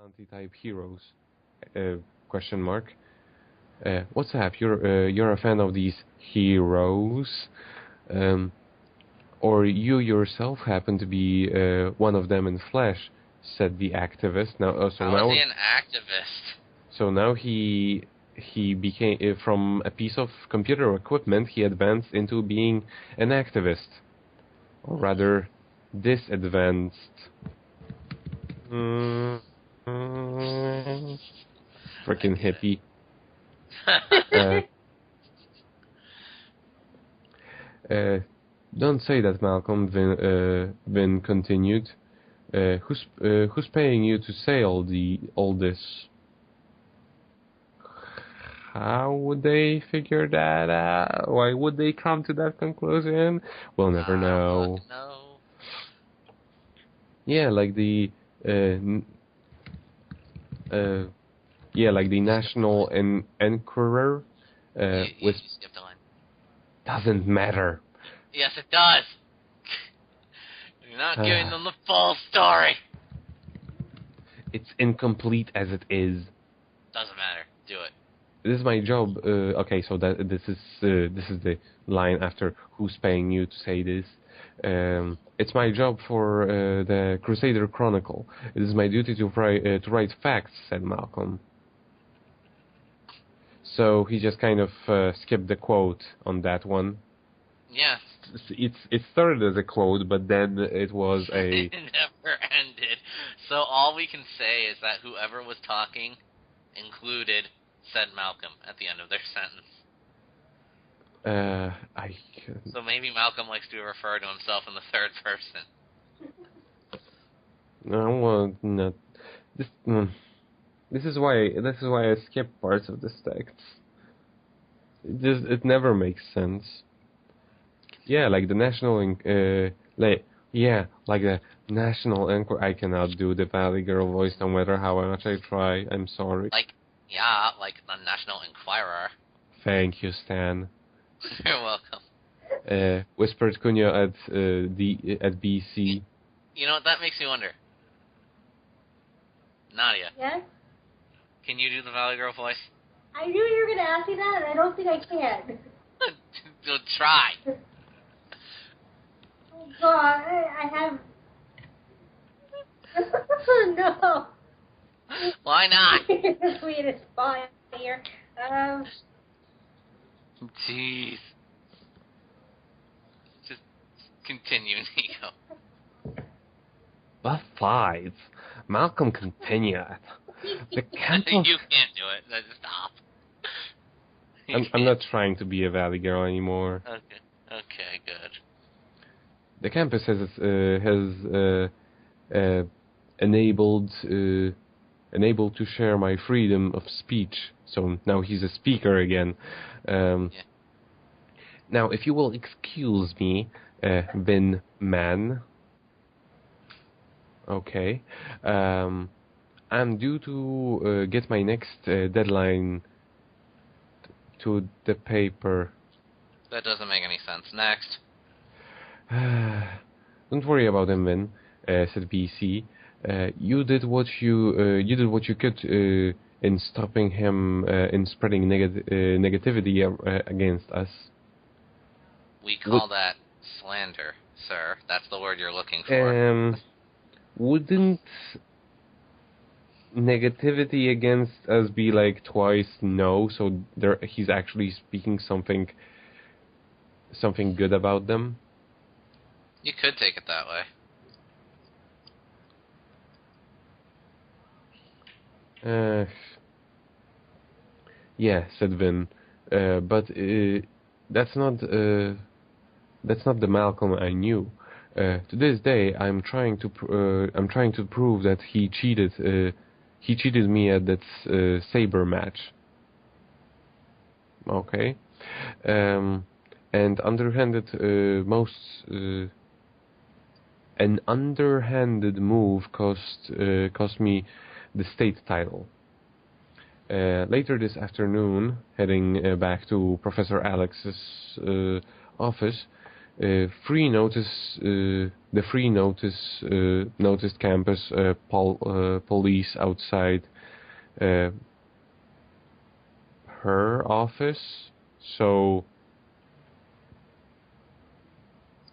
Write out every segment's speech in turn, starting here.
anti-type heroes? Uh, question mark. What's up? You're a fan of these heroes, um, or you yourself happen to be one of them in flesh," said the activist. How is he an activist? So now he became from a piece of computer equipment. He advanced into being an activist, or rather, disadvanced. Mm, Freaking hippie. Don't say that, Malcolm. Vin continued. Who's paying you to say all this? How would they figure that out? Why would they come to that conclusion? We'll never know. No. Yeah, like the National Enquirer. You skipped a line. Doesn't matter. Yes, it does. You're not giving them the full story. It's incomplete as it is. Doesn't matter. Do it. This is my job. Okay, so this is the line after "Who's paying you to say this?" It's my job for the Crusader Chronicle. It is my duty to write facts," said Malcolm. So he just kind of skipped the quote on that one. Yeah. It started as a quote, but then it was a... It never ended. So all we can say is that whoever was talking included said Malcolm at the end of their sentence. So maybe Malcolm likes to refer to himself in the third person. No, well, not this. This is why I skip parts of this text. It never makes sense. Yeah, like the national like the national inquiry. I cannot do the Valley Girl voice no matter how much I try. I'm sorry. Like the National Enquirer. Thank you, Stan. You're welcome. Whispered Cunha at BC. You know what? That makes me wonder. Nadia. Yes? Can you do the Valley Girl voice? I knew you were going to ask me that, and I don't think I can. Try. Oh, God. I have... No. Why not? We had a spot here. Jeez. Just continue, Nico. Besides, Malcolm continued. The campus... You can't do it. Stop. I'm not trying to be a Valley Girl anymore. Okay, good. The campus has enabled to share my freedom of speech. So now he's a speaker again. Now, if you will excuse me, Vin Man. Okay. I'm due to get my next deadline to the paper. That doesn't make any sense. Next. Don't worry about him, Vin, said BC. You did what you could in stopping him in spreading negativity against us. We call that slander, sir. That's the word you're looking for. Wouldn't negativity against us be like twice no? So he's actually speaking something good about them. You could take it that way. Yeah, said Vin. But that's not the Malcolm I knew. To this day, I'm trying to prove that he cheated me at that saber match. Okay, an underhanded move cost me the state title. Later this afternoon, heading back to Professor Alex's office, The free notice noticed campus police outside her office. So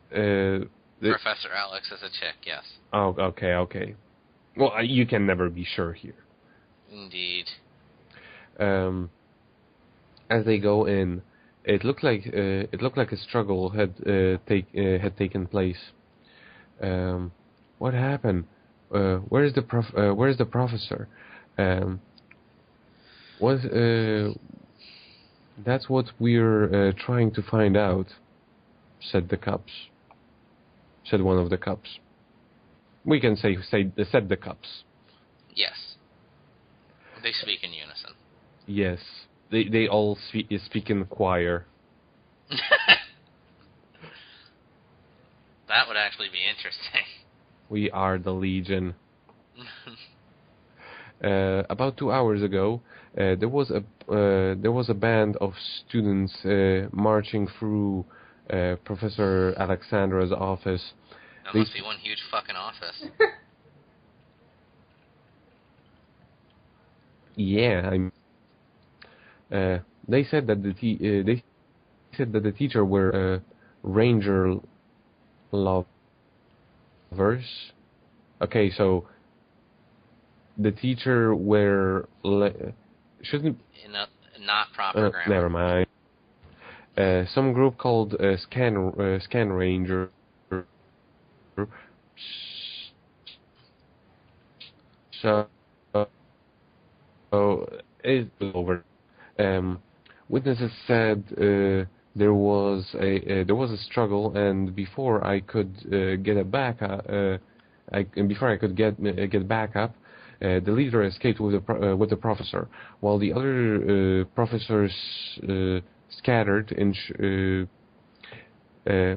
Professor Alex is a chick, yes. Oh, okay. Well, you can never be sure here. Indeed. As they go in, it looked like a struggle had taken place. What happened? Where's the professor? Was That's what we're trying to find out," said the cops. Said one of the cops. We can said the cops. Yes. They speak in unison. Yes, they all speak in choir. That would actually be interesting. We are the Legion. About 2 hours ago, there was a band of students marching through Professor Alexandra's office. That must be one huge fucking office. Yeah, they said that the teacher were ranger lovers. Okay, so the teacher were shouldn't In a not proper grammar. never mind. Some group called Scan Ranger. So it's over. Witnesses said there was a struggle, and before I could get back up, the leader escaped with the professor, while the other professors scattered.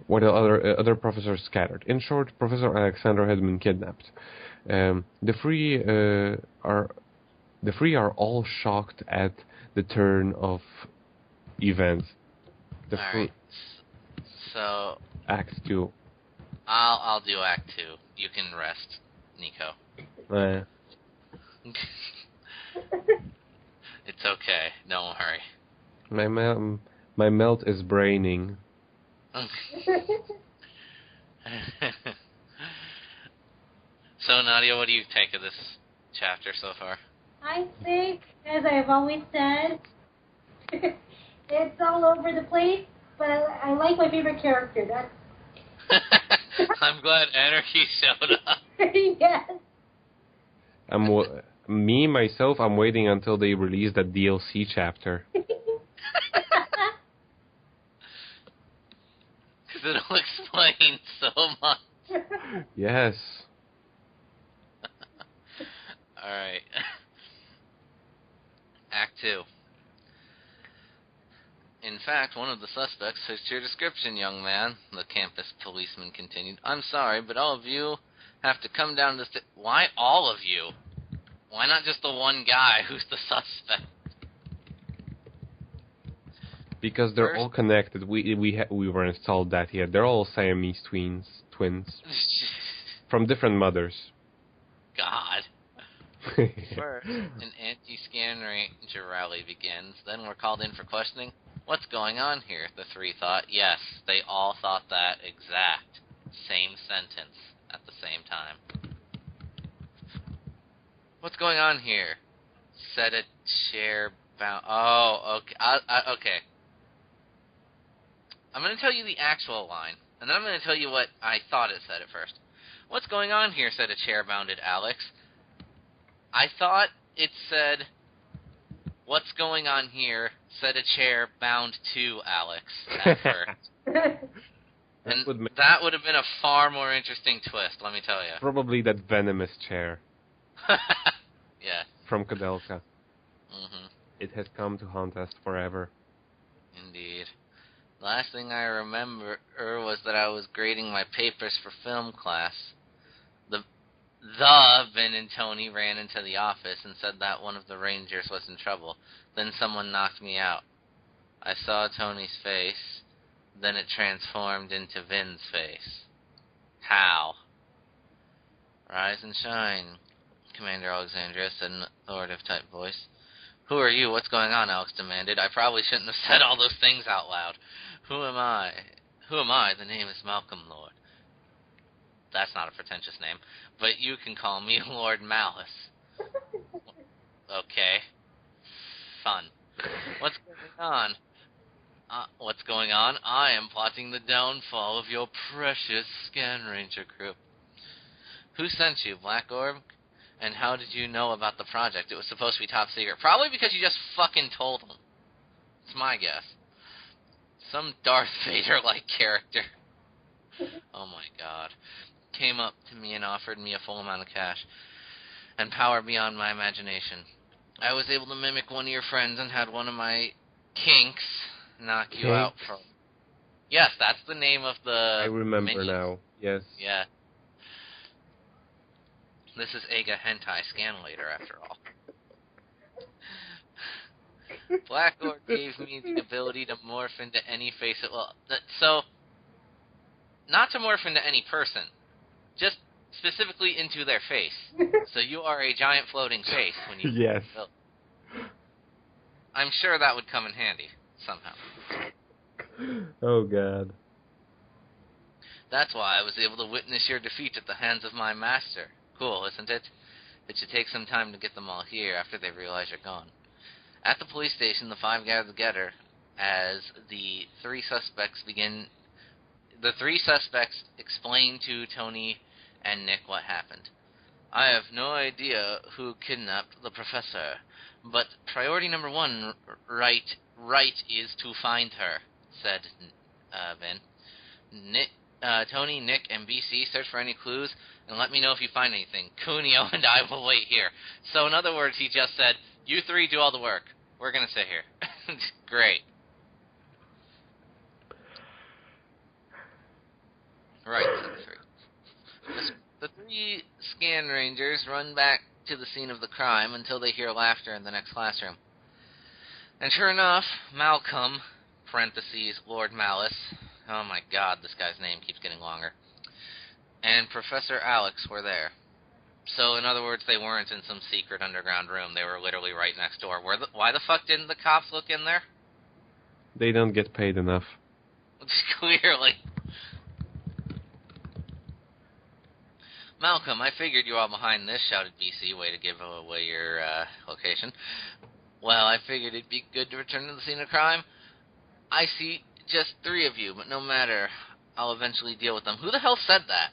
While the other professors scattered. In short, Professor Alexander had been kidnapped. The three are all shocked at the turn of events. Alright. So Act 2. I'll do Act 2. You can rest, Nico. It's okay. Don't worry. My melt is braining. So, Nadia, what do you take of this chapter so far? I think, as I've always said, it's all over the place, but I like my favorite character. That's I'm glad Anarchy showed up. yes. I'm waiting until they release that DLC chapter. Because it'll explain so much. Yes. Alright. Act 2. In fact, one of the suspects fits your description, young man, the campus policeman continued. I'm sorry, but all of you have to come down to Why all of you? Why not just the one guy who's the suspect? Because they're all connected. We weren't told that yet. They're all Siamese twins. From different mothers. God. First, an anti-scan ranger rally begins. Then we're called in for questioning. What's going on here? The three thought. Yes, they all thought that exact same sentence at the same time. What's going on here? Said a chair bound. Oh, okay. Okay. I'm going to tell you the actual line, and then I'm going to tell you what I thought it said at first. What's going on here? Said a chair-bounded Alex. I thought it said, what's going on here? Said a chair bound to Alex at first. And that would have been a far more interesting twist, let me tell you. Probably that venomous chair. Yeah. From Kodelka. Mm-hmm. It has come to haunt us forever. Indeed. Last thing I remember was that I was grading my papers for film class. Ben and Tony ran into the office and said that one of the Rangers was in trouble. Then someone knocked me out. I saw Tony's face. Then it transformed into Vin's face. How? Rise and shine, Commander Alexandria said in an authoritative-type voice. Who are you? What's going on? Alex demanded. I probably shouldn't have said all those things out loud. Who am I? Who am I? The name is Malcolm, Lord. That's not a pretentious name, but you can call me Lord Malice. Okay. Fun. What's going on? What's going on? I am plotting the downfall of your precious Scan Ranger crew. Who sent you, Black Orb? And how did you know about the project? It was supposed to be top secret. Probably because you just fucking told them. It's my guess. Some Darth Vader-like character. Oh my god. Came up to me and offered me a full amount of cash. And power beyond my imagination. I was able to mimic one of your friends and had one of my kinks knock you out from... Yes, that's the name of the... I remember minion. now. Yes. Yeah. This is Eiga Hentai Scanlator, after all. Black Orb gave me the ability to morph into any face at will. So, not to morph into any person, just specifically into their face. So you are a giant floating face when you... Yes. I'm sure that would come in handy, somehow. Oh, God. That's why I was able to witness your defeat at the hands of my master. Cool, isn't it? It should take some time to get them all here after they realize you're gone. At the police station, the five gather together as the three suspects explain to Tony and Nick what happened. I have no idea who kidnapped the professor, but priority number one right is to find her, said Vin. Tony, Nick, and BC search for any clues and let me know if you find anything. Cuneo and I will wait here. So in other words, he just said, you three do all the work. We're going to sit here. Great. Right, the three Scan Rangers run back to the scene of the crime until they hear laughter in the next classroom. And sure enough, Malcolm, parentheses, Lord Malice, oh my god, this guy's name keeps getting longer, and Professor Alex were there. So, in other words, they weren't in some secret underground room. They were literally right next door. Why the fuck didn't the cops look in there? They don't get paid enough. Clearly. Malcolm, I figured you were all behind this, shouted BC, way to give away your location. Well, I figured it'd be good to return to the scene of crime. I see just three of you, but no matter. I'll eventually deal with them. Who the hell said that?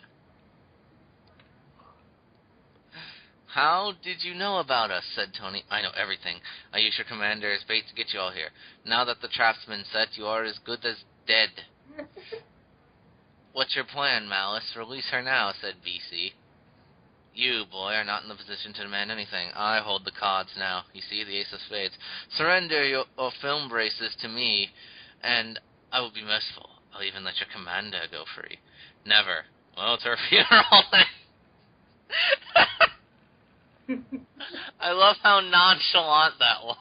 How did you know about us, said Tony. I know everything. I used your commander as bait to get you all here. Now that the trap's been set, you are as good as dead. What's your plan, Malice? Release her now, said BC. You, boy, are not in the position to demand anything. I hold the cards now. You see, the ace of spades. Surrender your film braces to me, and I will be merciful. I'll even let your commander go free. Never. Well, it's her funeral. I love how nonchalant that was.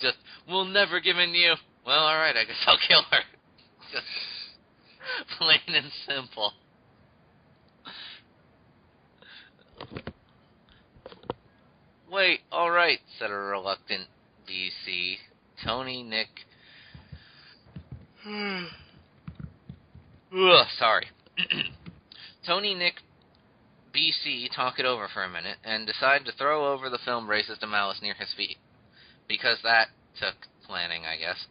Just, we'll never give in to you. Well, alright, I guess I'll kill her. Just plain and simple. Wait, alright, said a reluctant BC. Tony, Nick... sorry. Tony, Nick, BC talk it over for a minute and decide to throw over the film braces to Malice near his feet. Because that took planning, I guess.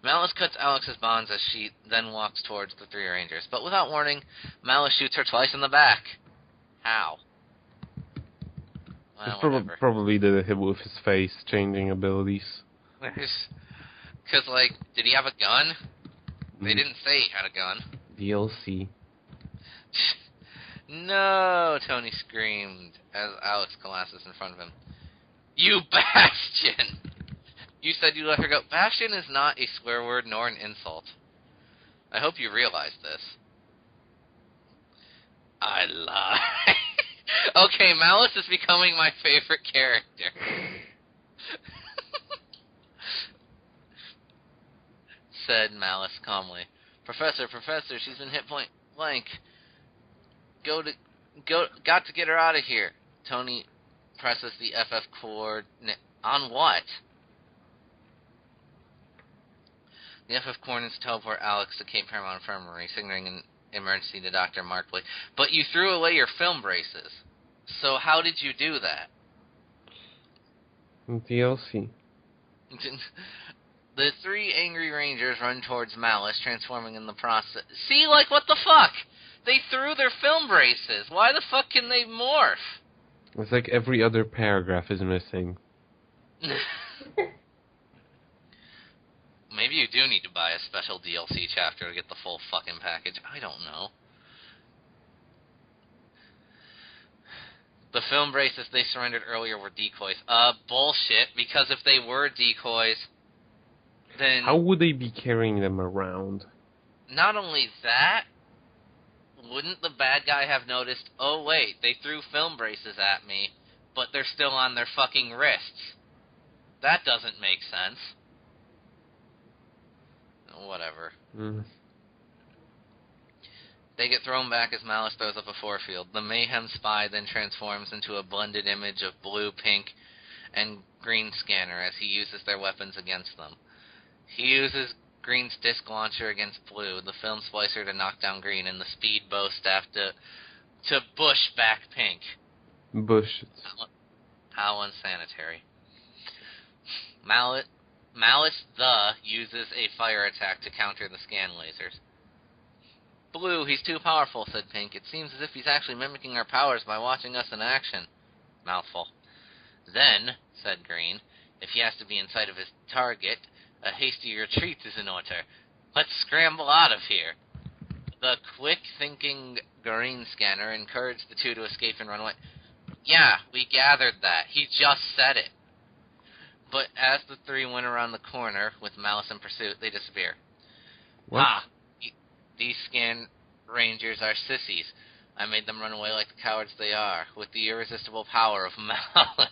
Malice cuts Alex's bonds as she then walks towards the three Rangers. But without warning, Malice shoots her twice in the back. How? Well, It's probably the hit with his face changing abilities. Because, like, did he have a gun? They didn't say he had a gun. DLC. No, Tony screamed as Alex collapses in front of him. You Bastion! You said you let her go. Bastion is not a swear word nor an insult. I hope you realize this. I lie. Okay, Malice is becoming my favorite character. said Malice calmly. Professor, she's been hit point blank. Got to get her out of here. Tony presses the FF coordinate. On what? The FF coordinates teleport Alex to Cape Paramount Infirmary, signaling an emergency to Dr. Mark Blake. But you threw away your film braces. So how did you do that? DLC. The three angry rangers run towards Malice, transforming in the process. See, like, what the fuck? They threw their film braces. Why the fuck can they morph? It's like every other paragraph is missing. Maybe you do need to buy a special DLC chapter to get the full fucking package. I don't know. The film braces they surrendered earlier were decoys. Bullshit, because if they were decoys, then... How would they be carrying them around? Not only that, wouldn't the bad guy have noticed, oh wait, they threw film braces at me, but they're still on their fucking wrists? That doesn't make sense. Whatever. They get thrown back as Malice throws up a force field. The Mayhem Spy then transforms into a blended image of blue, pink, and green scanner as he uses their weapons against them. He uses Green's disc launcher against Blue, the film splicer to knock down Green, and the speed bow staff to bush back Pink. Bush. How unsanitary. Malice uses a fire attack to counter the scan lasers. Blue, he's too powerful, said Pink. It seems as if he's actually mimicking our powers by watching us in action. Mouthful. Then, said Green, if he has to be in sight of his target, a hasty retreat is in order. Let's scramble out of here. The quick-thinking Green scanner encouraged the two to escape and run away. Yeah, we gathered that. He just said it. But as the three went around the corner with Malice in pursuit, they disappear. What? These scan rangers are sissies. I made them run away like the cowards they are, with the irresistible power of Malice.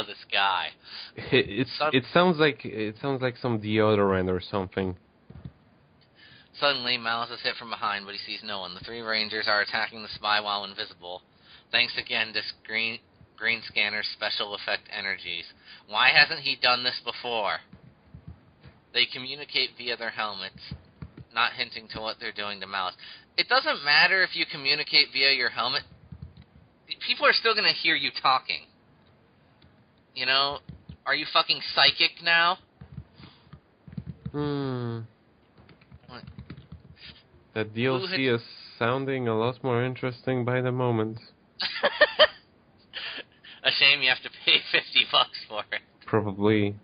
This guy. It sounds like some deodorant or something. Suddenly, Malice is hit from behind, but he sees no one. The three rangers are attacking the spy while invisible. Thanks again to Green Scanner's special effect energies. Why hasn't he done this before? They communicate via their helmets, not hinting to what they're doing to Malice. It doesn't matter if you communicate via your helmet. People are still going to hear you talking. You know? Are you fucking psychic now? What? That DLC is sounding a lot more interesting by the moment. A shame you have to pay $50 for it. Probably.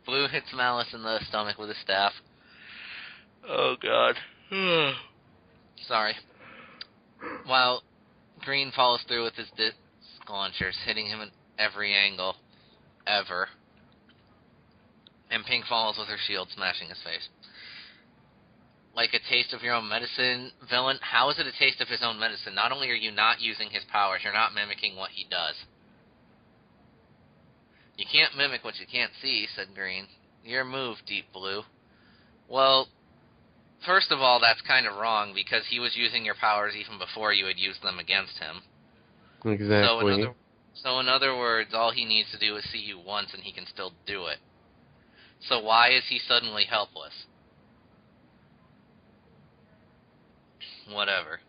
Blue hits Malice in the stomach with a staff. Oh, God. Sorry. While Green follows through with his disc launchers, hitting him at every angle, ever. And Pink follows with her shield, smashing his face. Like a taste of your own medicine, villain? How is it a taste of his own medicine? Not only are you not using his powers, you're not mimicking what he does. You can't mimic what you can't see, said Green. Your move, Deep Blue. Well, first of all, that's kind of wrong, because he was using your powers even before you had used them against him. Exactly. So in other words, all he needs to do is see you once and he can still do it. So why is he suddenly helpless? Whatever.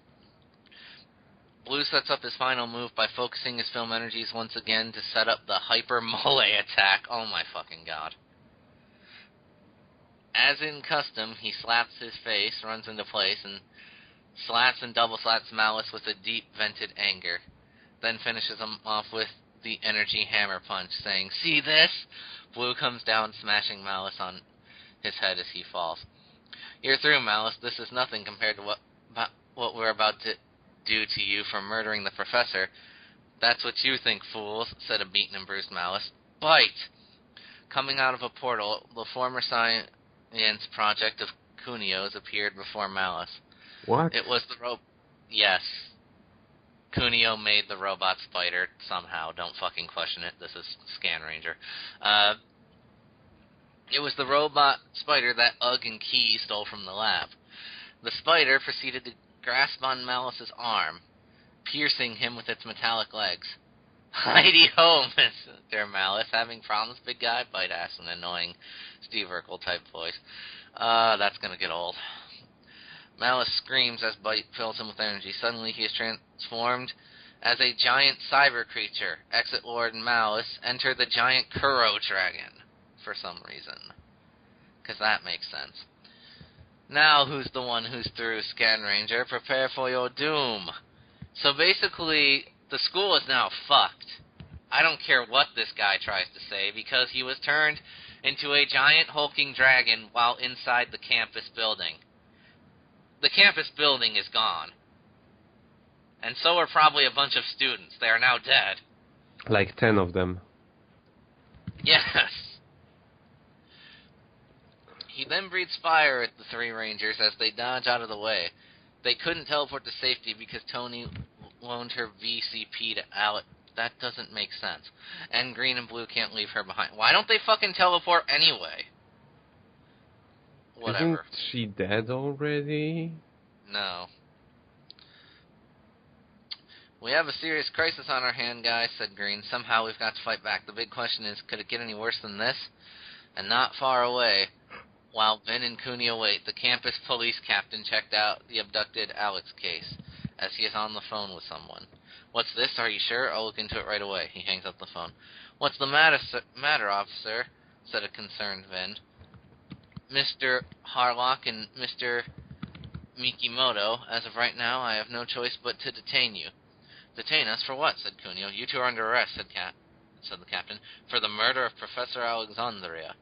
Blue sets up his final move by focusing his film energies once again to set up the Hyper Mole attack. Oh my fucking god. As in custom, he slaps his face, runs into place, and slaps and double slaps Malice with a deep vented anger. Then finishes him off with the energy hammer punch, saying, "See this?" Blue comes down, smashing Malice on his head as he falls. "You're through, Malice. This is nothing compared to what we're about to do to you for murdering the professor." "That's what you think, fools," said a beaten and bruised Malice. "Bite!" Coming out of a portal, the former science project of Kunio's appeared before Malice. What? It was the Yes. Kunio made the robot spider somehow. Don't fucking question it. This is Scan Ranger. It was the robot spider that Ugg and Key stole from the lab. The spider proceeded to grasp on Malice's arm, piercing him with its metallic legs. Heidi ho, Mr. Malice. Having problems, big guy? Bite asked an annoying Steve Urkel type voice. That's gonna get old. Malice screams as Bite fills him with energy. Suddenly he is transformed as a giant cyber creature. Exit Lord Malice. Enter the giant Kuro dragon. For some reason. Because that makes sense. Now who's the one who's through, Scan Ranger? Prepare for your doom. So basically, the school is now fucked. I don't care what this guy tries to say, because he was turned into a giant hulking dragon while inside the campus building. The campus building is gone. And so are probably a bunch of students. They are now dead. Like 10 of them. Yes. He then breathes fire at the three Rangers as they dodge out of the way. They couldn't teleport to safety because Tony loaned her VCP to Alec. That doesn't make sense. And Green and Blue can't leave her behind. Why don't they fucking teleport anyway? Whatever. Isn't she dead already? No. We have a serious crisis on our hand, guys, said Green. Somehow we've got to fight back. The big question is, could it get any worse than this? And not far away, while Vin and Cuneo wait, the campus police captain checked out the abducted Alex case, as he is on the phone with someone. What's this? Are you sure? I'll look into it right away. He hangs up the phone. What's the matter, officer? Said a concerned Vin. Mr. Harlock and Mr. Mikimoto, as of right now, I have no choice but to detain you. Detain us for what? Said Cuneo. You two are under arrest, said the captain, for the murder of Professor Alexandria.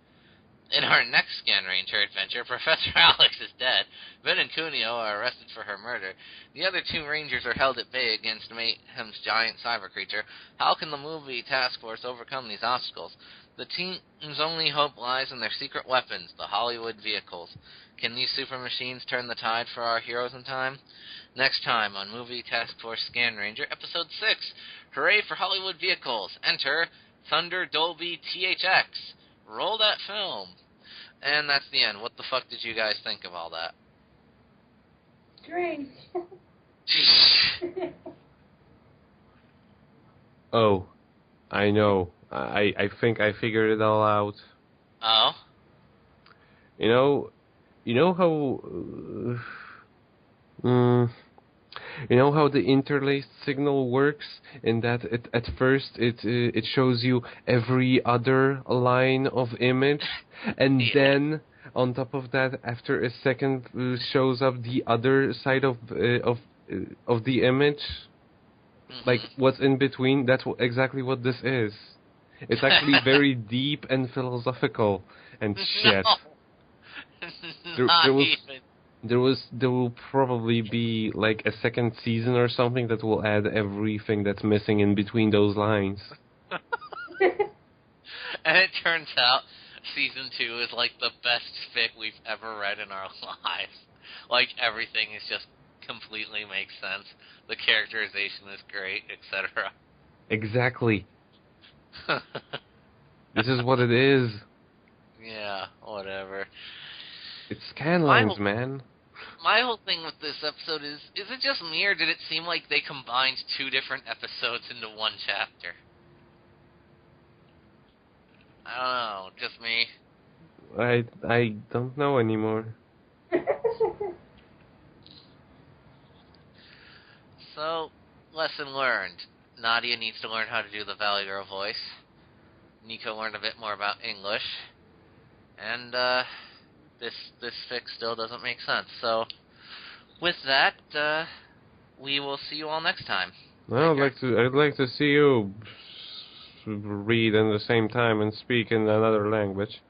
In our next Scan Ranger adventure, Professor Alex is dead. Vin and Cuneo are arrested for her murder. The other two Rangers are held at bay against Mayhem's giant cyber creature. How can the movie task force overcome these obstacles? The team's only hope lies in their secret weapons, the Hollywood vehicles. Can these super machines turn the tide for our heroes in time? Next time on Movie Task Force Scan Ranger, Episode 6. Hooray for Hollywood vehicles. Enter Thunder Dolby THX. Roll that film. And that's the end. What the fuck did you guys think of all that? Strange. Oh, I know. I think I figured it all out. Oh? You know how... you know how the interlaced signal works, in that at first it shows you every other line of image, and then on top of that, after a second, shows up the other side of the image, like what's in between. That's exactly what this is. It's actually very deep and philosophical and shit. No. There will probably be like a second season or something that will add everything that's missing in between those lines. And it turns out season 2 is like the best fic we've ever read in our lives. Like everything is just completely makes sense. The characterization is great, etc. Exactly. This is what it is. Yeah, whatever. It's scanlines, man. My whole thing with this episode is it just me, or did it seem like they combined 2 different episodes into one chapter? I don't know, just me. I don't know anymore. So, lesson learned. Nadia needs to learn how to do the Valley Girl voice. Nico learned a bit more about English. And, this fic still doesn't make sense. So, with that, we will see you all next time. Well, I'd like to see you read in the same time and speak in another language.